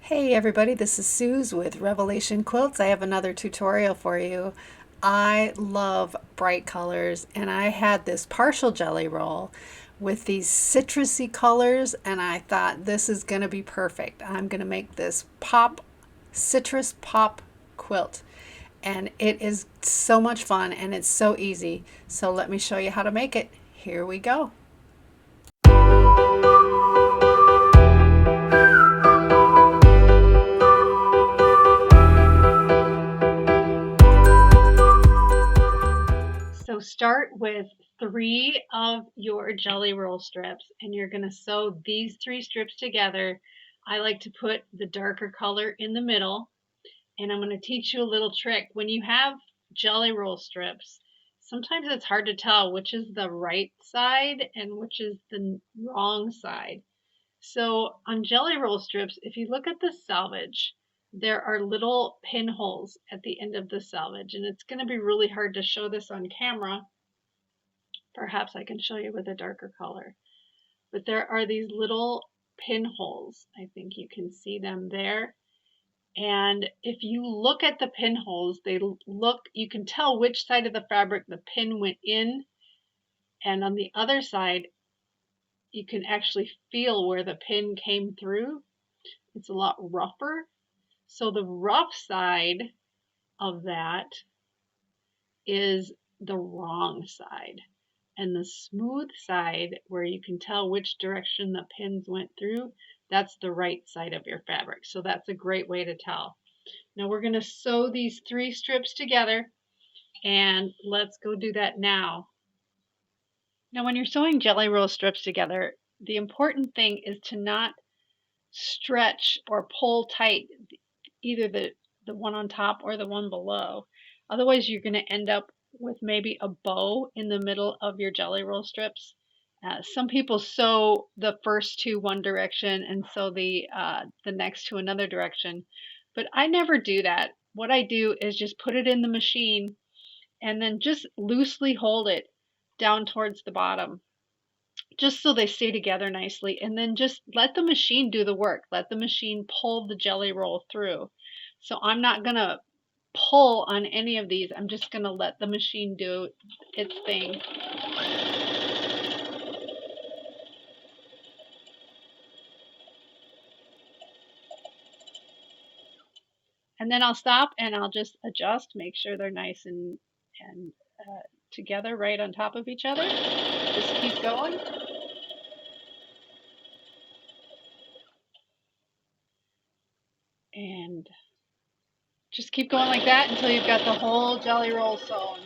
Hey everybody, this is Suze with Revelation Quilts. I have another tutorial for you. I love bright colors and I had this partial jelly roll with these citrusy colors and I thought this is going to be perfect. I'm going to make this citrus pop quilt and it is so much fun and it's so easy. So let me show you how to make it. Here we go. So start with 3 of your jelly roll strips and you're going to sew these 3 strips together. I like to put the darker color in the middle, and I'm going to teach you a little trick. When you have jelly roll strips, sometimes it's hard to tell which is the right side and which is the wrong side. So on jelly roll strips, if you look at the selvage, there are little pinholes at the end of the selvage, and it's going to be really hard to show this on camera. Perhaps I can show you with a darker color. But there are these little pinholes. I think you can see them there. And if you look at the pinholes, you can tell which side of the fabric the pin went in. And on the other side, you can actually feel where the pin came through. It's a lot rougher. So the rough side of that is the wrong side. And the smooth side, where you can tell which direction the pins went through, that's the right side of your fabric. So that's a great way to tell. Now we're going to sew these 3 strips together, and let's go do that now. Now when you're sewing jelly roll strips together, the important thing is to not stretch or pull tight either the one on top or the one below. Otherwise you're going to end up with maybe a bow in the middle of your jelly roll strips. Some people sew the first 2 one direction and sew the next 2 another direction, but I never do that. What I do is just put it in the machine and then just loosely hold it down towards the bottom, just so they stay together nicely, and then just let the machine do the work. Let the machine pull the jelly roll through. So I'm not going to pull on any of these. I'm just going to let the machine do its thing. And then I'll stop and I'll just adjust, make sure they're nice and together right on top of each other. Just keep going. And just keep going like that until you've got the whole jelly roll sewn.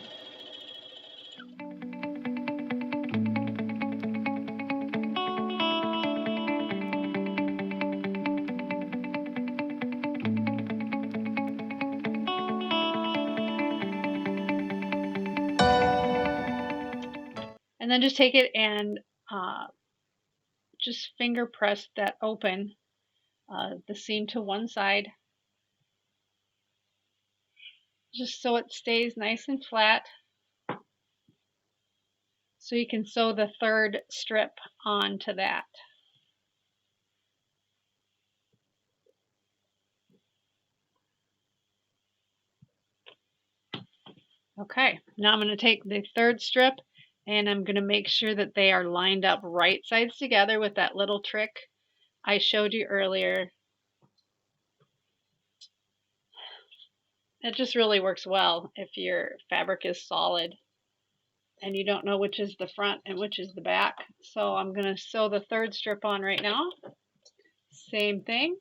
And then just take it and just finger press that open, the seam to one side, just so it stays nice and flat. So you can sew the 3rd strip onto that. Okay, now I'm going to take the 3rd strip and I'm going to make sure that they are lined up right sides together with that little trick I showed you earlier. It just really works well if your fabric is solid and you don't know which is the front and which is the back. So I'm going to sew the 3rd strip on right now. Same thing.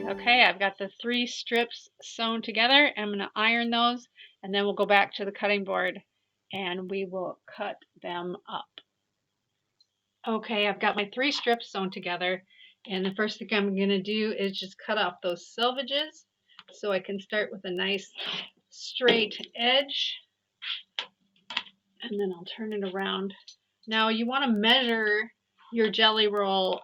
Okay, I've got the 3 strips sewn together. I'm going to iron those and then we'll go back to the cutting board and we will cut them up. Okay, I've got my 3 strips sewn together, and the first thing I'm going to do is just cut off those selvages so I can start with a nice straight edge. and then I'll turn it around. Now you want to measure your jelly roll,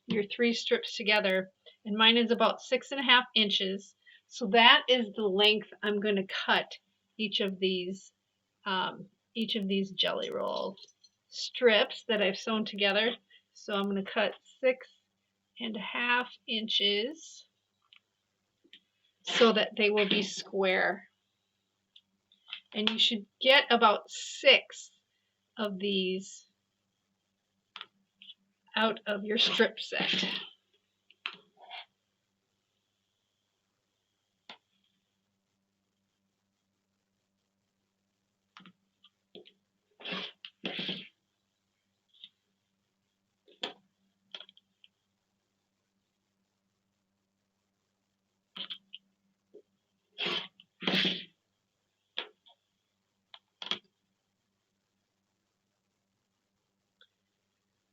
your 3 strips together, and mine is about 6.5 inches. So that is the length I'm going to cut each of these jelly roll strips that I've sewn together. So I'm going to cut 6.5 inches so that they will be square. And you should get about 6 of these out of your strip set.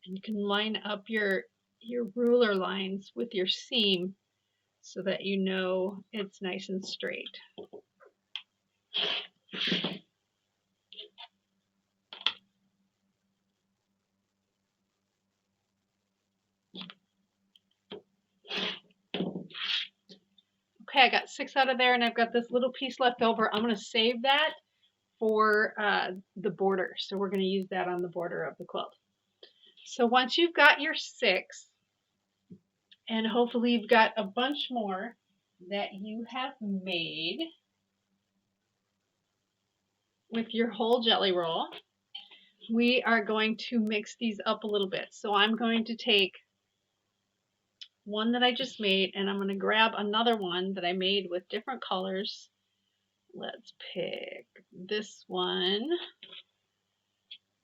And you can line up your ruler lines with your seam so that you know it's nice and straight. Okay, I got 6 out of there, and I've got this little piece left over. I'm going to save that for the border. So we're going to use that on the border of the quilt. So once you've got your 6, and hopefully you've got a bunch more that you have made with your whole jelly roll, we are going to mix these up a little bit. So I'm going to take one that I just made, and I'm going to grab another one that I made with different colors. Let's pick this one.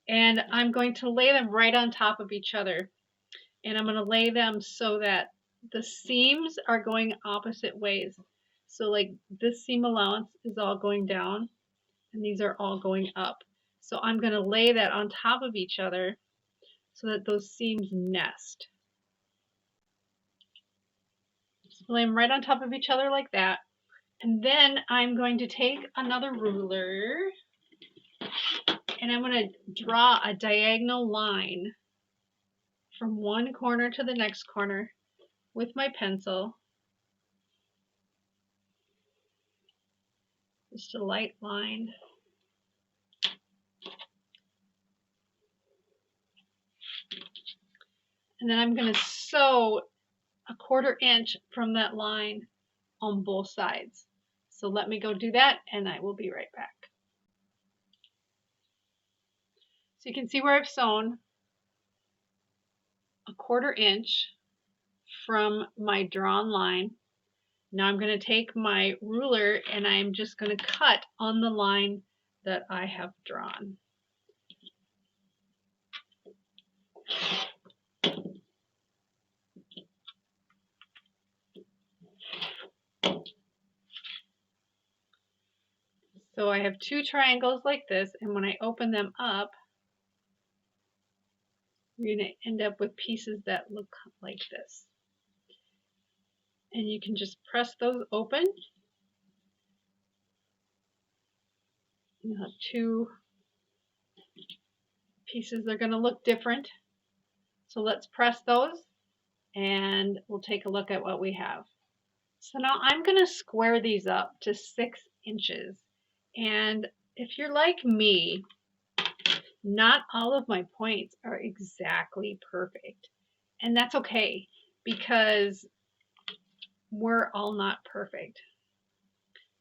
And I'm going to lay them right on top of each other. And I'm going to lay them so that the seams are going opposite ways. So like this seam allowance is all going down, and these are all going up. So I'm going to lay that on top of each other so that those seams nest. So lay them right on top of each other like that. And then I'm going to take another ruler, and I'm going to draw a diagonal line from one corner to the next corner with my pencil. Just a light line. And then I'm going to sew a 1/4 inch from that line on both sides. So let me go do that, and I will be right back. So you can see where I've sewn a 1/4 inch from my drawn line. Now I'm going to take my ruler, and I'm just going to cut on the line that I have drawn. So I have 2 triangles like this, and when I open them up, you're going to end up with pieces that look like this. And you can just press those open. You have 2 pieces. They're going to look different. So let's press those, and we'll take a look at what we have. So now I'm going to square these up to 6 inches. And if you're like me, not all of my points are exactly perfect. And that's okay, because we're all not perfect.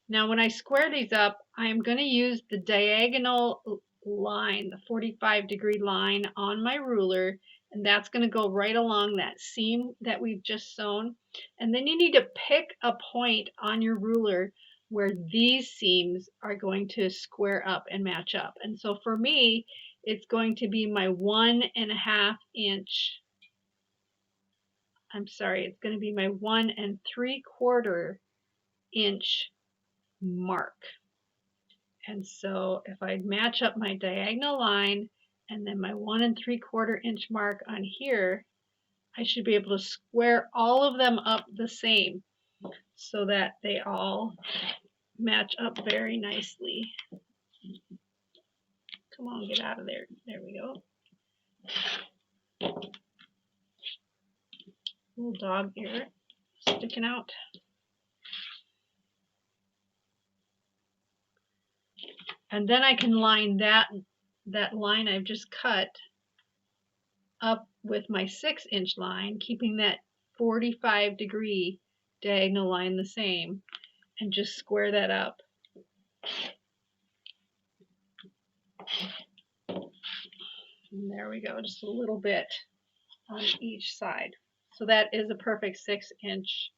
Now when I square these up, I'm going to use the diagonal line, the 45-degree line on my ruler, and that's going to go right along that seam that we've just sewn. And then you need to pick a point on your ruler where these seams are going to square up and match up. And so for me, it's going to be my 1.5 inch. I'm sorry, it's going to be my 1 3/4 inch mark. And so if I match up my diagonal line and then my 1 3/4 inch mark on here, I should be able to square all of them up the same so that they all match up very nicely. Come on, get out of there. There we go. Little dog ear sticking out. And then I can line that line I've just cut up with my 6-inch line, keeping that 45-degree diagonal line the same, and just square that up. And there we go, just a little bit on each side. So that is a perfect 6-inch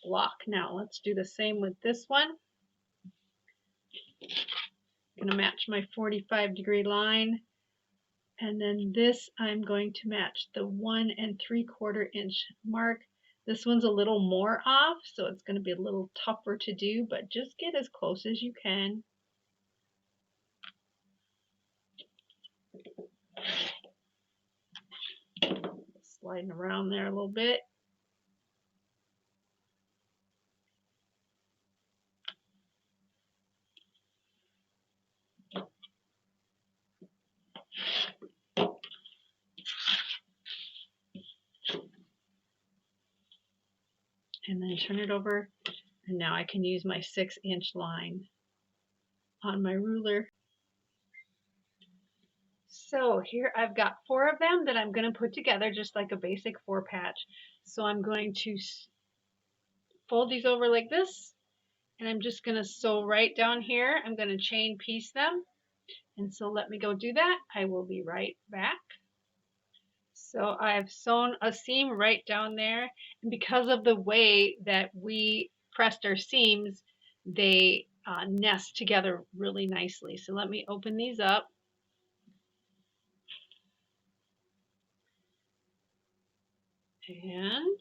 block. Now let's do the same with this one. I'm going to match my 45-degree line, and then this I'm going to match the 1 3/4 inch mark. This one's a little more off, so it's going to be a little tougher to do, but just get as close as you can. Sliding around there a little bit. And then turn it over, and now I can use my 6-inch line on my ruler. So here I've got 4 of them that I'm going to put together just like a basic 4-patch. So I'm going to fold these over like this, and I'm just going to sew right down here. I'm going to chain piece them, and so let me go do that. I will be right back. So I've sewn a seam right down there, and because of the way that we pressed our seams, they nest together really nicely. So let me open these up. And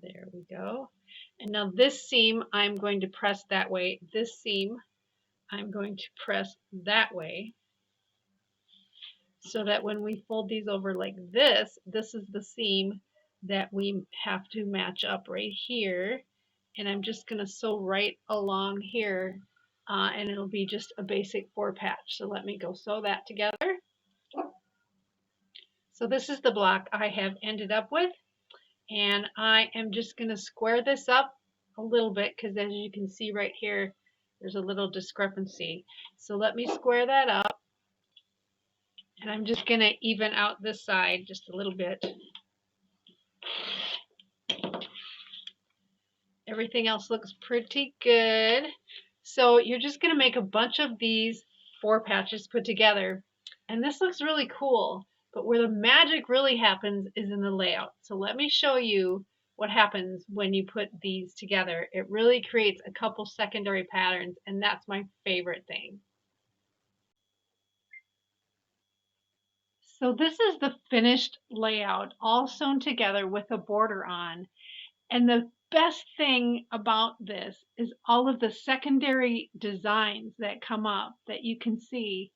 there we go. And now this seam I'm going to press that way. This seam I'm going to press that way, so that when we fold these over like this, this is the seam that we have to match up right here. And I'm just going to sew right along here, and it'll be just a basic 4-patch. So let me go sew that together. So this is the block I have ended up with, and I am just going to square this up a little bit, because as you can see right here, there's a little discrepancy. So let me square that up. And I'm just going to even out this side just a little bit. Everything else looks pretty good. So you're just going to make a bunch of these 4 patches put together. And this looks really cool. But where the magic really happens is in the layout. So let me show you what happens when you put these together. It really creates a couple secondary patterns, and that's my favorite thing. So this is the finished layout, all sewn together with a border on. And the best thing about this is all of the secondary designs that come up that you can see.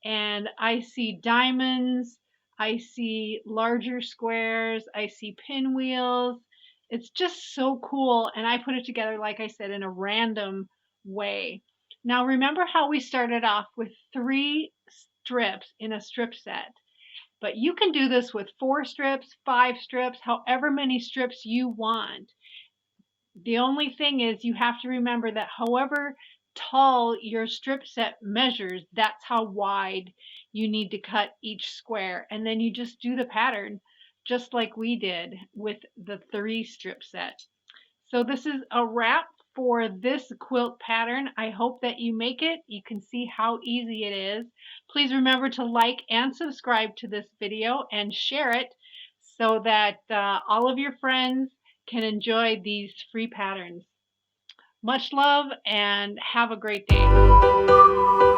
And I see diamonds, I see larger squares, I see pinwheels. It's just so cool. And I put it together, like I said, in a random way. Now remember how we started off with 3 strips in a strip set? But you can do this with 4 strips, 5 strips, however many strips you want. The only thing is you have to remember that however tall your strip set measures, that's how wide you need to cut each square. And then you just do the pattern just like we did with the 3 strip set. So this is a wrap for this quilt pattern. I hope that you make it. You can see how easy it is. Please remember to like and subscribe to this video and share it so that all of your friends can enjoy these free patterns. Much love and have a great day.